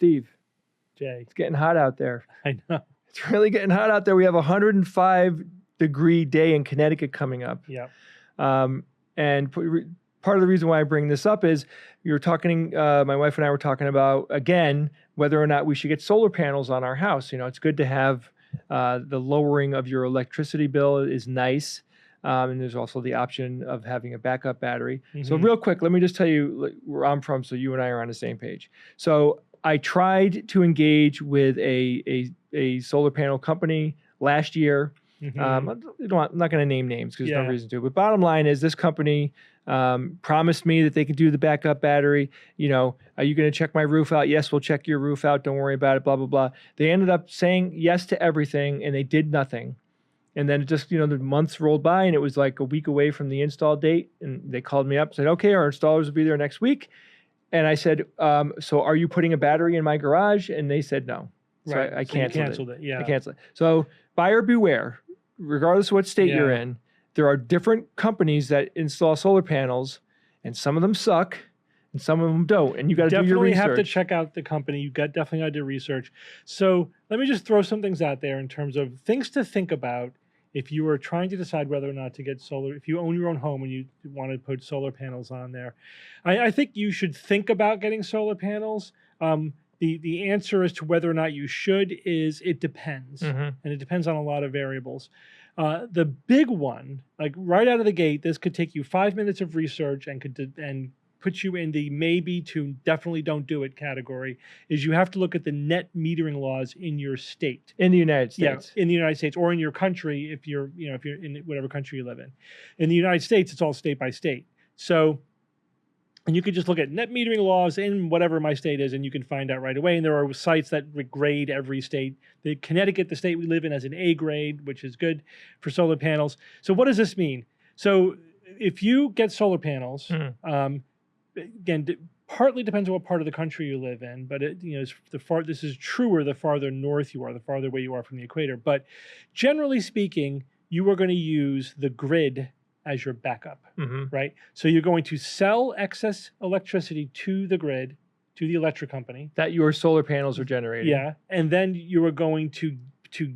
Steve, Jay. it's getting hot out there. I know. It's really getting hot out there. We have a 105-degree day in Connecticut coming up. Yeah. And part of the reason why I bring this up is you were talking, my wife and I were talking about, again, whether or not we should get solar panels on our house. You know, it's good to have the lowering of your electricity bill is nice. And there's also the option of having a backup battery. So real quick, let me just tell you where I'm from so you and I are on the same page. So I tried to engage with a solar panel company last year. I'm not going to name names because there's no reason to. But bottom line is this company promised me that they could do the backup battery. You know, are you going to check my roof out? Yes, we'll check your roof out. Don't worry about it, blah, blah, blah. They ended up saying yes to everything, and they did nothing. And then it just, you know, the months rolled by, and it was like a week away from the install date. And they called me up and said, okay, our installers will be there next week. And I said, so are you putting a battery in my garage? And they said no. So right. I canceled it. Yeah. I canceled it. So buyer beware. Regardless of what state you're in, there are different companies that install solar panels, and some of them suck, and some of them don't. And you got to do your research. Definitely have to check out the company. You definitely got to do research. So let me just throw some things out there in terms of things to think about if you are trying to decide whether or not to get solar. If you own your own home and you want to put solar panels on there, I think you should think about getting solar panels. The answer as to whether or not you should is it depends. And it depends on a lot of variables. The big one, like right out of the gate, this could take you 5 minutes of research and put you in the maybe to definitely don't do it category, is you have to look at the net metering laws in your state. In the United States. Yeah, in the United States or in your country if you're in whatever country you live in. In the United States, it's all state by state. So, and you could just look at net metering laws in whatever my state is, and you can find out right away. And there are sites that grade every state. Connecticut, the state we live in, has an A grade, which is good for solar panels. So what does this mean? So if you get solar panels, again, partly depends on what part of the country you live in, but this is truer the farther north you are, the farther away you are from the equator. But generally speaking, you are going to use the grid as your backup, right? So you're going to sell excess electricity to the grid, to the electric company. That your solar panels are generating. Yeah, and then you are going to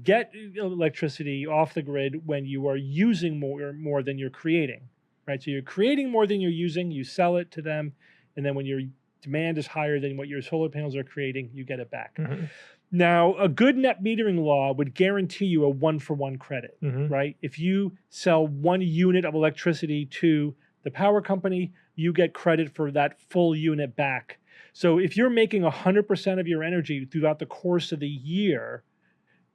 get electricity off the grid when you are using more than you're creating, right? So you're creating more than you're using, you sell it to them, and then when your demand is higher than what your solar panels are creating, you get it back. Now, a good net metering law would guarantee you a one-for-one credit, right? If you sell 1 unit of electricity to the power company, you get credit for that full unit back. So if you're making 100% of your energy throughout the course of the year,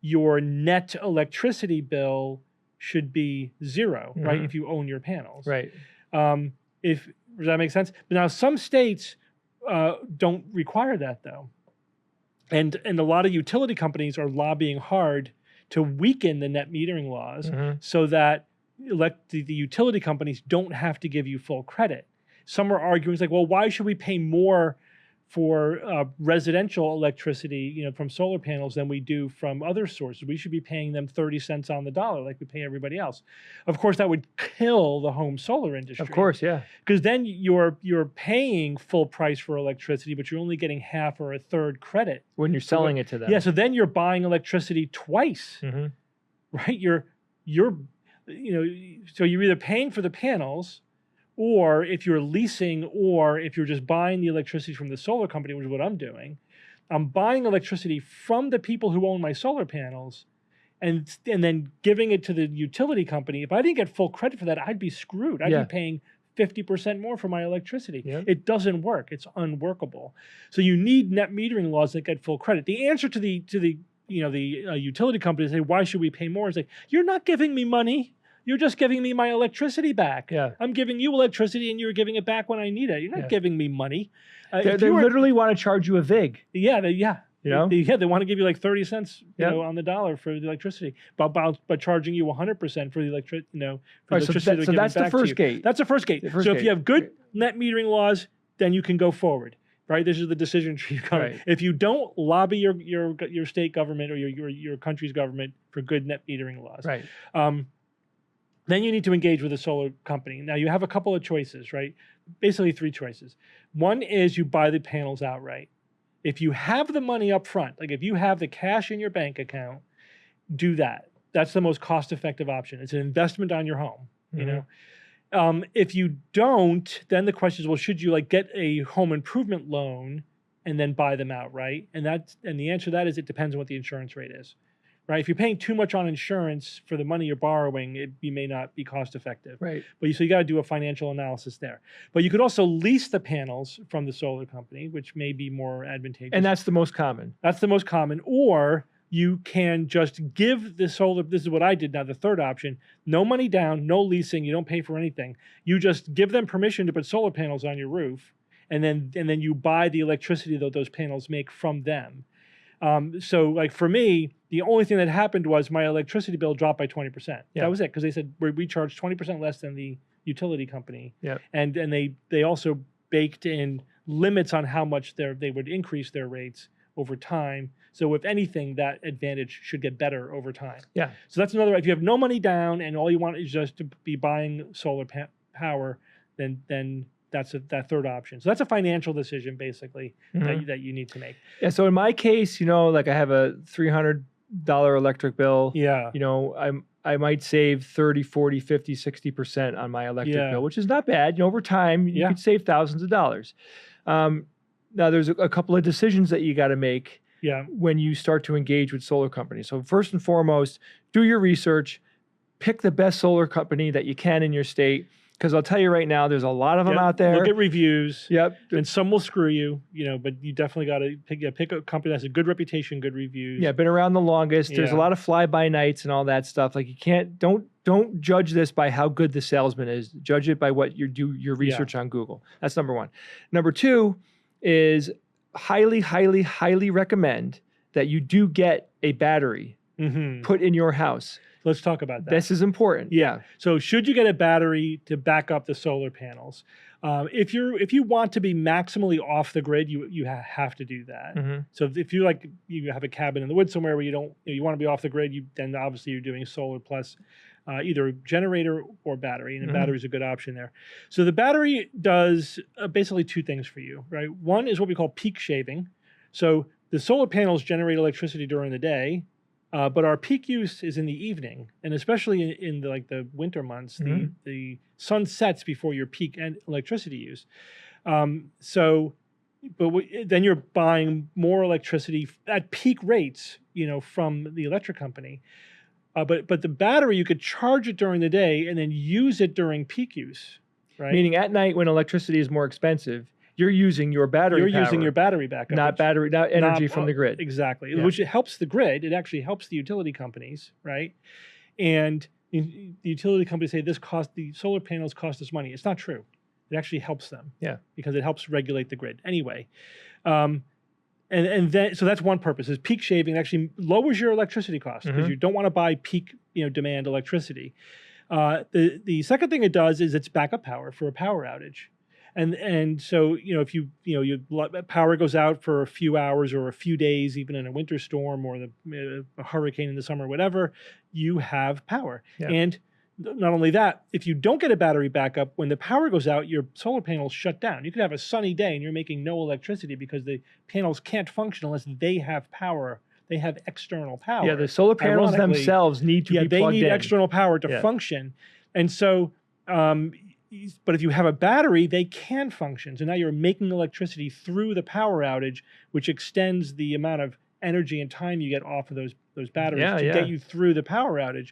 your net electricity bill should be zero, right? If you own your panels. Right. Does that make sense? But now some states don't require that though. And a lot of utility companies are lobbying hard to weaken the net metering laws so that the utility companies don't have to give you full credit. Some are arguing, it's like, well, why should we pay more for residential electricity, from solar panels than we do from other sources? We should be paying them 30 cents on the dollar like we pay everybody else. Of course, that would kill the home solar industry. Of course, yeah. Because then you're paying full price for electricity, but you're only getting half or a third credit. When you're selling it to them. Yeah, so then you're buying electricity twice, right? So you're either paying for the panels, or if you're leasing, or if you're just buying the electricity from the solar company, which is what I'm doing, I'm buying electricity from the people who own my solar panels and then giving it to the utility company. If I didn't get full credit for that, I'd be screwed. I'd be paying 50% more for my electricity. It doesn't work. It's unworkable. So you need net metering laws that get full credit. The answer to the utility company say, why should we pay more? Is like, you're not giving me money. You're just giving me my electricity back. Yeah. I'm giving you electricity and you're giving it back when I need it. You're not giving me money. They literally want to charge you a VIG. Yeah, they want to give you like 30 cents on the dollar for the electricity, but charging you 100% for the electricity. So that's the first gate. That's the first gate. If you have good net metering laws, then you can go forward. Right, this is the decision tree. Right. If you don't lobby your state government or your country's government for good net metering laws, right. Then you need to engage with a solar company. Now you have a couple of choices, right? Basically 3 choices. One is you buy the panels outright. If you have the money up front, like if you have the cash in your bank account, do that. That's the most cost-effective option. It's an investment on your home, you know. If you don't, then the question is, well, should you like get a home improvement loan and then buy them outright? And the answer to that is it depends on what the insurance rate is, right? If you're paying too much on insurance for the money you're borrowing, you may not be cost effective. Right. But so you got to do a financial analysis there. But you could also lease the panels from the solar company, which may be more advantageous. And that's the most common. That's the most common. Or you can just give the solar, this is what I did now, the third option, no money down, no leasing, you don't pay for anything. You just give them permission to put solar panels on your roof, and then you buy the electricity that those panels make from them. So like for me, the only thing that happened was my electricity bill dropped by 20%. Yeah. That was it, because they said we charge 20% less than the utility company. Yeah. And they also baked in limits on how much they would increase their rates over time. So if anything, that advantage should get better over time. Yeah. So that's another, if you have no money down and all you want is just to be buying solar power, then that's that third option. So that's a financial decision basically that you need to make. Yeah. So in my case, like I have a $300 electric bill. Yeah. I might save 30, 40, 50, 60% on my electric bill, which is not bad. Over time, you could save thousands of dollars. Now there's a couple of decisions that you got to make when you start to engage with solar companies. So first and foremost, do your research, pick the best solar company that you can in your state. Because I'll tell you right now, there's a lot of them out there. Look at reviews. Yep. And some will screw you, but you definitely got to pick a company that has a good reputation, good reviews. Yeah, been around the longest. There's a lot of fly-by-nights and all that stuff. Like don't judge this by how good the salesman is. Judge it by what you do your research on Google. That's number one. Number two is highly, highly, highly recommend that you do get a battery put in your house. Let's talk about that. This is important. Yeah. So should you get a battery to back up the solar panels? If you want to be maximally off the grid, you have to do that. So if you have a cabin in the woods somewhere where you want to be off the grid, then obviously you're doing solar plus either generator or battery, and a battery is a good option there. So the battery does basically two things for you, right? One is what we call peak shaving. So the solar panels generate electricity during the day, but our peak use is in the evening, and especially in the winter months, the sun sets before your peak electricity use. Then you're buying more electricity at peak rates, from the electric company. But the battery, you could charge it during the day and then use it during peak use, right? Meaning at night when electricity is more expensive, you're using your battery power, using your battery backup. Not energy from the grid. Exactly. Yeah. Which helps the grid. It actually helps the utility companies, right? And the utility companies say the solar panels cost us money. It's not true. It actually helps them. Yeah. Because it helps regulate the grid. Anyway. And then so that's one purpose, is peak shaving. It actually lowers your electricity costs because you don't want to buy peak demand electricity. The second thing it does is it's backup power for a power outage. And so if power goes out for a few hours or a few days, even in a winter storm or a hurricane in the summer, whatever, you have power. Yeah. And not only that, if you don't get a battery backup, when the power goes out, your solar panels shut down. You could have a sunny day and you're making no electricity because the panels can't function unless they have power. They have external power. Yeah, the solar panels themselves need to be plugged in. Yeah, they need external power to function. And so, but if you have a battery, they can function. So now you're making electricity through the power outage, which extends the amount of energy and time you get off of those batteries to get you through the power outage.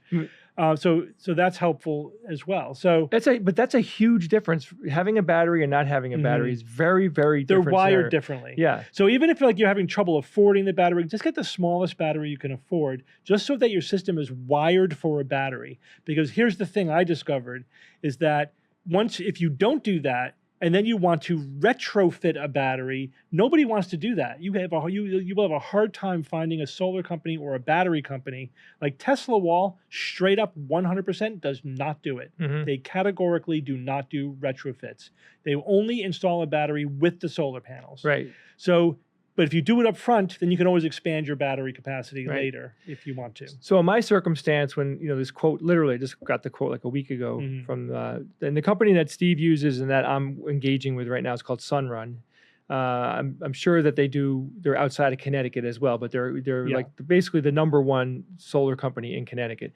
So that's helpful as well. So that's a huge difference. Having a battery and not having a battery is very, very different. They're wired differently. Yeah. So even if you're having trouble affording the battery, just get the smallest battery you can afford, just so that your system is wired for a battery. Because here's the thing I discovered is that if you don't do that, and then you want to retrofit a battery, nobody wants to do that. You will have a hard time finding a solar company or a battery company. Like Tesla Wall, straight up 100% does not do it. They categorically do not do retrofits. They only install a battery with the solar panels. Right. So, but if you do it up front, then you can always expand your battery capacity later if you want to. So in my circumstance, when this quote, literally, I just got the quote like a week ago from and the company that Steve uses and that I'm engaging with right now is called Sunrun. I'm sure that they're outside of Connecticut as well, but they're Yeah. like basically the number one solar company in Connecticut.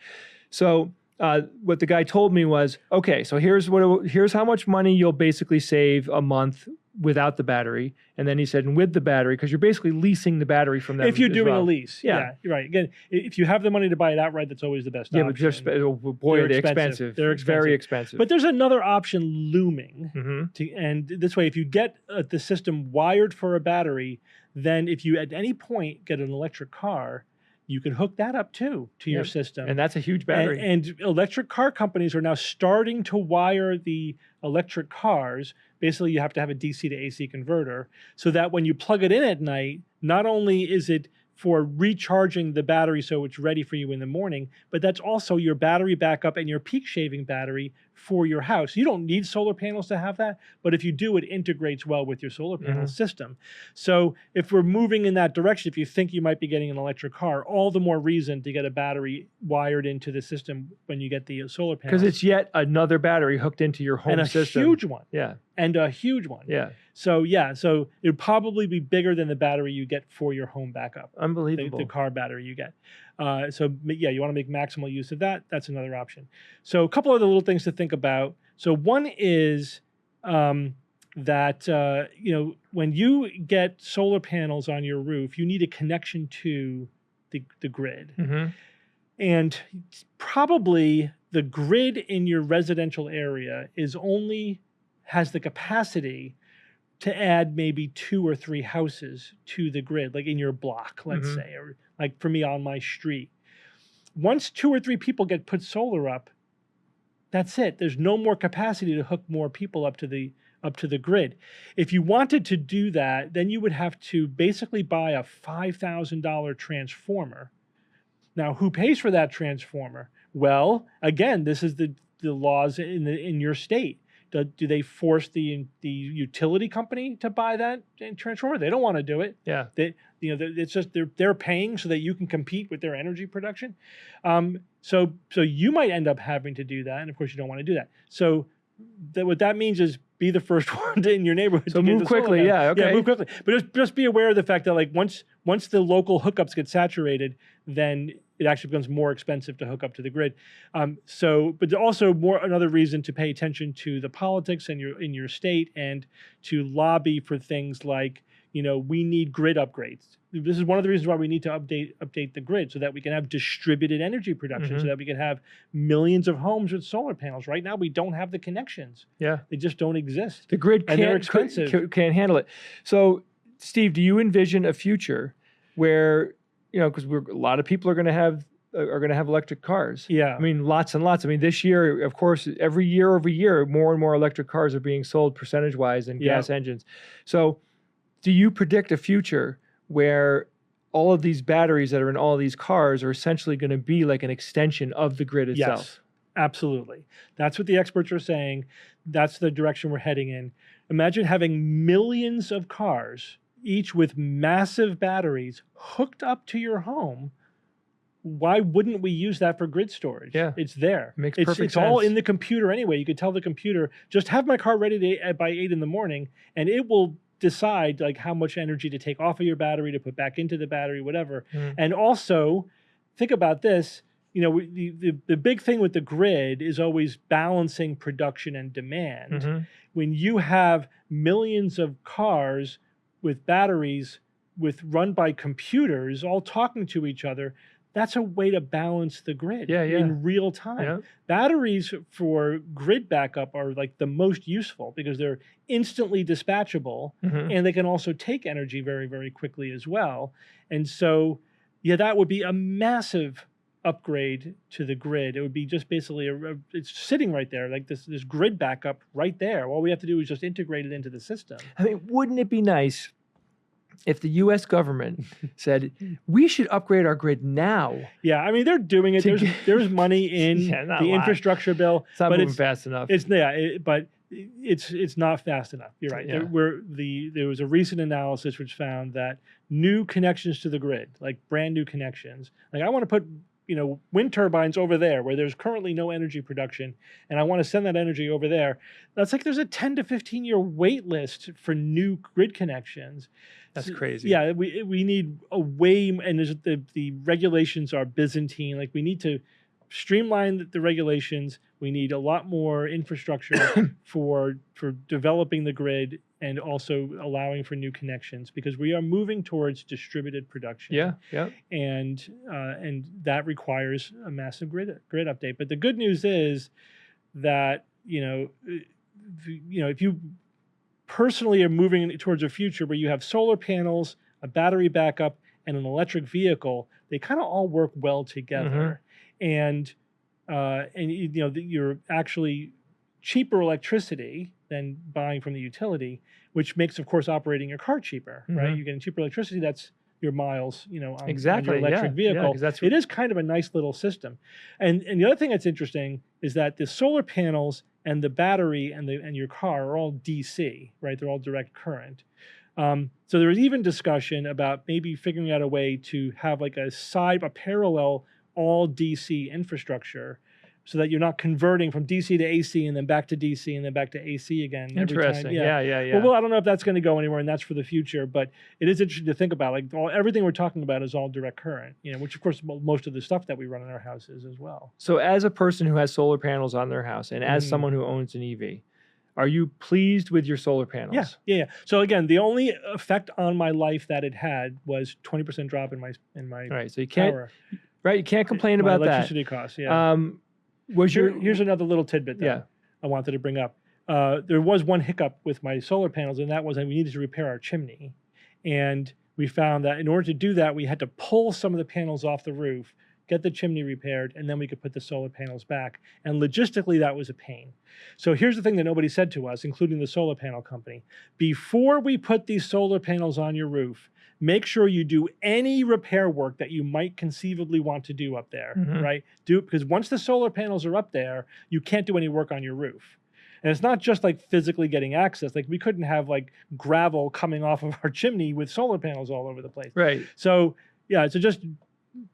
So what the guy told me was, okay, so here's how much money you'll basically save a month without the battery. And then he said, and with the battery, because you're basically leasing the battery from them. If you're as doing well. a lease, Yeah. you're right. Again, if you have the money to buy it outright, that's always the best Yeah, option. but boy, They're are they expensive. expensive. They're It's very expensive. But there's another option looming. Mm-hmm. And this way, if you get the system wired for a battery, then if you at any point get an electric car, you can hook that up too to your system. And that's a huge battery. And electric car companies are now starting to wire the electric cars. Basically, you have to have a DC to AC converter so that when you plug it in at night, not only is it for recharging the battery so it's ready for you in the morning, but that's also your battery backup and your peak shaving battery for your house. You don't need solar panels to have that, but if you do, it integrates well with your solar panel system. So if we're moving in that direction, if you think you might be getting an electric car, all the more reason to get a battery wired into the system when you get the solar panels. Because it's yet another battery hooked into your home system. And a huge one. Yeah. And a huge one. Yeah. So it would probably be bigger than the battery you get for your home backup. Unbelievable. The car battery you get. So yeah, you want to make maximal use of that. That's another option. So a couple other little things to think about. So one is that when you get solar panels on your roof, you need a connection to the grid. Mm-hmm. And probably the grid in your residential area has the capacity to add maybe 2 or 3 houses to the grid, like in your block, let's say, or like for me on my street. Once 2 or 3 people put solar up, that's it. There's no more capacity to hook more people up to the grid. If you wanted to do that, then you would have to basically buy a $5,000 transformer. Now, who pays for that transformer? Well, again, this is the laws in your state. Do they force the utility company to buy that transformer? They don't want to do it. Yeah. It's just they're paying so that you can compete with their energy production. So you might end up having to do that, and of course you don't want to do that. So what that means is be the first one in your neighborhood. So to move quickly. Yeah. Okay. Yeah, move quickly. But just be aware of the fact that like once the local hookups get saturated, then it actually becomes more expensive to hook up to the grid. But also another reason to pay attention to the politics in your state and to lobby for things like, we need grid upgrades. This is one of the reasons why we need to update the grid so that we can have distributed energy production, so that we can have millions of homes with solar panels. Right now, we don't have the connections. Yeah. They just don't exist. The grid they're expensive. Can't handle it. So, Steve, do you envision a future where, because a lot of people are going to have electric cars. Yeah. I mean, lots and lots. I mean, this year, of course, every year over year, more and more electric cars are being sold percentage-wise than gas engines. So do you predict a future where all of these batteries that are in all of these cars are essentially going to be like an extension of the grid itself? Yes, absolutely. That's what the experts are saying. That's the direction we're heading in. Imagine having millions of cars, each with massive batteries hooked up to your home. Why wouldn't we use that for grid storage? Yeah. It's there. Makes perfect sense. It's all in the computer anyway. You could tell the computer, just have my car ready by 8 in the morning, and it will decide like how much energy to take off of your battery to put back into the battery, whatever. And also, think about this. The big thing with the grid is always balancing production and demand. When you have millions of cars with batteries run by computers all talking to each other, that's a way to balance the grid in real time. Yeah. Batteries for grid backup are like the most useful because they're instantly dispatchable and they can also take energy very, very quickly as well. And so, that would be a massive upgrade to the grid. It would be just basically it's sitting right there, like this grid backup right there. All we have to do is just integrate it into the system. I mean, wouldn't it be nice if the U.S. government said, we should upgrade our grid now? Yeah, I mean, they're doing it. There's money in the infrastructure bill. It's not moving fast enough. But it's not fast enough. You're right. Yeah. There was a recent analysis which found that new connections to the grid, like brand new connections, like I want to put wind turbines over there where there's currently no energy production, and I want to send that energy over there. That's like there's a 10 to 15-year wait list for new grid connections. That's crazy. Yeah, we need a way, and there's the regulations are Byzantine. Like we need to streamline the regulations. We need a lot more infrastructure for developing the grid and also allowing for new connections, because we are moving towards distributed production. Yeah. And that requires a massive grid update. But the good news is that if you personally are moving towards a future where you have solar panels, a battery backup, and an electric vehicle, they kind of all work well together. And you're actually cheaper electricity than buying from the utility, which makes, of course, operating your car cheaper, right? You're getting cheaper electricity. That's your miles, on your electric vehicle. It is kind of a nice little system. And the other thing that's interesting is that the solar panels and the battery and your car are all DC, right? They're all direct current. So there was even discussion about maybe figuring out a way to have like a parallel all DC infrastructure, so that you're not converting from DC to AC and then back to DC and then back to AC again. Interesting. Every time. Yeah. Well, I don't know if that's going to go anywhere, and that's for the future. But it is interesting to think about. Like everything we're talking about is all direct current, which of course most of the stuff that we run in our house is as well. So, as a person who has solar panels on their house, and as someone who owns an EV, are you pleased with your solar panels? Yeah. So again, the only effect on my life that it had was 20% drop in my All right. So you can't. power. Right. You can't complain about that. Electricity costs. Yeah. Here's another little tidbit that I wanted to bring up. There was one hiccup with my solar panels, and that was that we needed to repair our chimney. And we found that in order to do that, we had to pull some of the panels off the roof, get the chimney repaired, and then we could put the solar panels back. And logistically, that was a pain. So here's the thing that nobody said to us, including the solar panel company. Before we put these solar panels on your roof, make sure you do any repair work that you might conceivably want to do up there, right? Because once the solar panels are up there, you can't do any work on your roof. And it's not just like physically getting access. Like we couldn't have like gravel coming off of our chimney with solar panels all over the place. Right. So just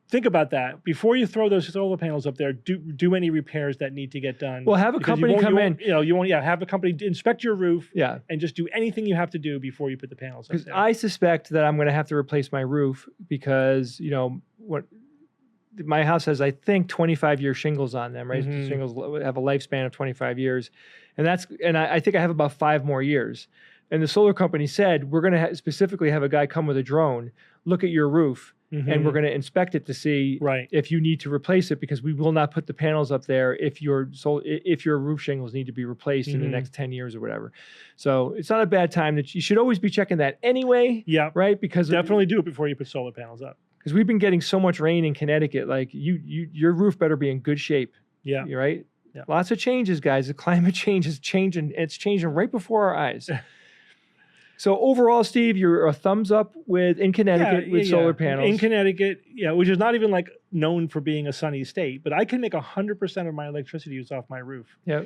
think about that before you throw those solar panels up there. Do any repairs that need to get done. Well, have a company come in. Have a company inspect your roof. Yeah. And just do anything you have to do before you put the panels up there. I suspect that I'm going to have to replace my roof because my house has, I think, 25-year shingles on them. Right. Shingles have a lifespan of 25 years, and I think I have about 5 more years. And the solar company said we're going to specifically have a guy come with a drone, look at your roof. And we're going to inspect it to see if you need to replace it, because we will not put the panels up there if your roof shingles need to be replaced in the next 10 years or whatever. So it's not a bad time. That you should always be checking that anyway. Yeah. Right. Because definitely do it before you put solar panels up. Because we've been getting so much rain in Connecticut. Like your roof better be in good shape. Yeah. Right. Yeah. Lots of changes, guys. The climate change is changing. It's changing right before our eyes. So overall, Steve, you're a thumbs up in Connecticut with solar panels. In Connecticut, which is not even like known for being a sunny state, but I can make 100% of my electricity use off my roof. Yeah.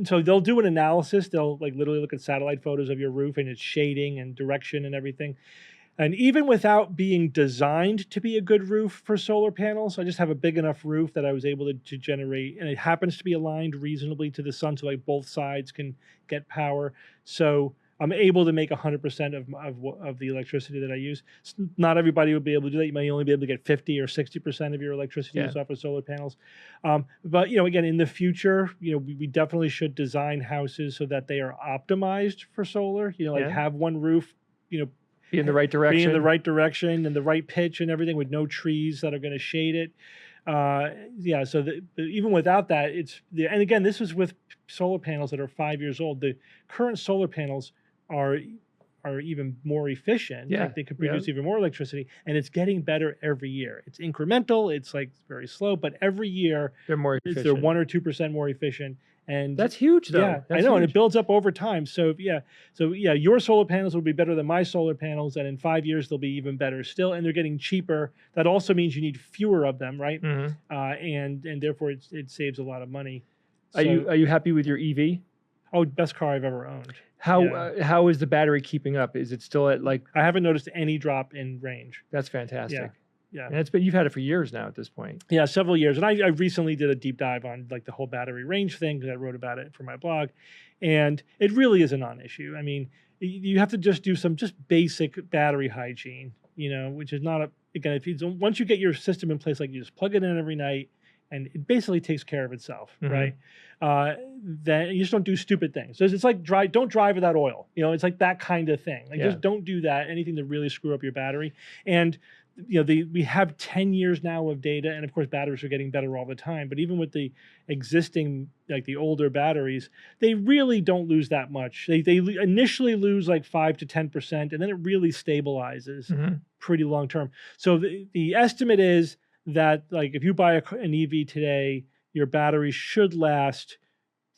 So they'll do an analysis. They'll like literally look at satellite photos of your roof and its shading and direction and everything. And even without being designed to be a good roof for solar panels, I just have a big enough roof that I was able to generate, and it happens to be aligned reasonably to the sun, so like both sides can get power. So I'm able to make 100% of the electricity that I use. Not everybody would be able to do that. You may only be able to get 50 or 60% of your electricity use off of solar panels. But again, in the future, we definitely should design houses so that they are optimized for solar. Have one roof, be in the right direction. Be in the right direction and the right pitch and everything, with no trees that are going to shade it. So even without that, and again, this is with solar panels that are 5 years old. The current solar panels are even more efficient. Yeah. Like they could produce even more electricity, and it's getting better every year. It's incremental. It's like very slow, but every year they're more efficient. They're 1 or 2% more efficient. And that's huge, though. Yeah, that's I know, huge. and it builds up over time. So your solar panels will be better than my solar panels, and in 5 years they'll be even better still. And they're getting cheaper. That also means you need fewer of them, right? And therefore it saves a lot of money. So, are you happy with your EV? Oh, best car I've ever owned. How is the battery keeping up? Is it still at like? I haven't noticed any drop in range. That's fantastic. Yeah. And you've had it for years now at this point. Yeah, several years. And I recently did a deep dive on like the whole battery range thing because I wrote about it for my blog. And it really is a non-issue. I mean, you have to just do some just basic battery hygiene, which is not again, once you get your system in place, like you just plug it in every night and it basically takes care of itself, right? Then you just don't do stupid things. So it's like don't drive without oil. It's like that kind of thing. Like just don't do that. Anything to really screw up your battery. And we have 10 years now of data, and of course batteries are getting better all the time, but even with the existing, like the older batteries, they really don't lose that much. They initially lose like 5 to 10%, and then it really stabilizes pretty long term. So the estimate is that like if you buy an EV today, your battery should last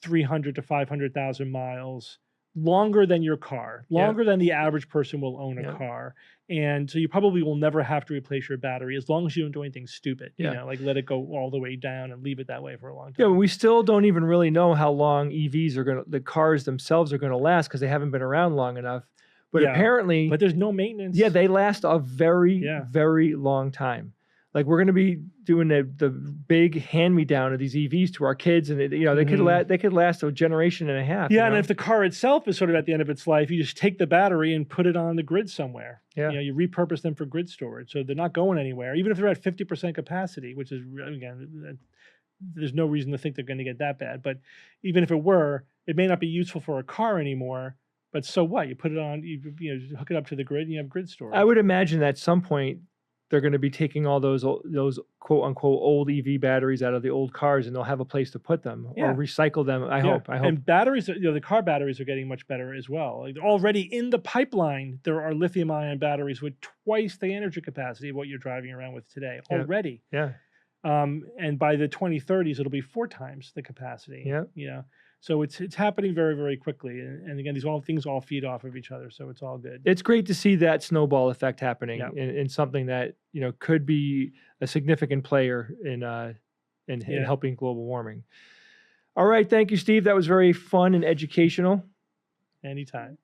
300 to 500,000 miles, longer than your car, longer than the average person will own a car. And so you probably will never have to replace your battery as long as you don't do anything stupid, like let it go all the way down and leave it that way for a long time. Yeah, we still don't even really know how long the cars themselves are going to last because they haven't been around long enough. But apparently... But there's no maintenance. Yeah, they last a very, very long time. Like we're going to be doing the big hand-me-down of these EVs to our kids, and they could last a generation and a half. Yeah, and if the car itself is sort of at the end of its life, you just take the battery and put it on the grid somewhere. Yeah, you repurpose them for grid storage, so they're not going anywhere, even if they're at 50% capacity, which is again, there's no reason to think they're going to get that bad. But even if it were, it may not be useful for a car anymore. But so what? You put it on, you hook it up to the grid, and you have grid storage. I would imagine that at some point they're going to be taking all those quote unquote old EV batteries out of the old cars, and they'll have a place to put them or recycle them. I hope. And batteries, the car batteries are getting much better as well. Like already in the pipeline, there are lithium-ion batteries with twice the energy capacity of what you're driving around with today already. Yeah. And by the 2030s, it'll be 4 times the capacity. Yeah. So it's happening very, very quickly. And again, these things all feed off of each other. So it's all good. It's great to see that snowball effect happening in something that, could be a significant player in helping global warming. All right. Thank you, Steve. That was very fun and educational. Anytime.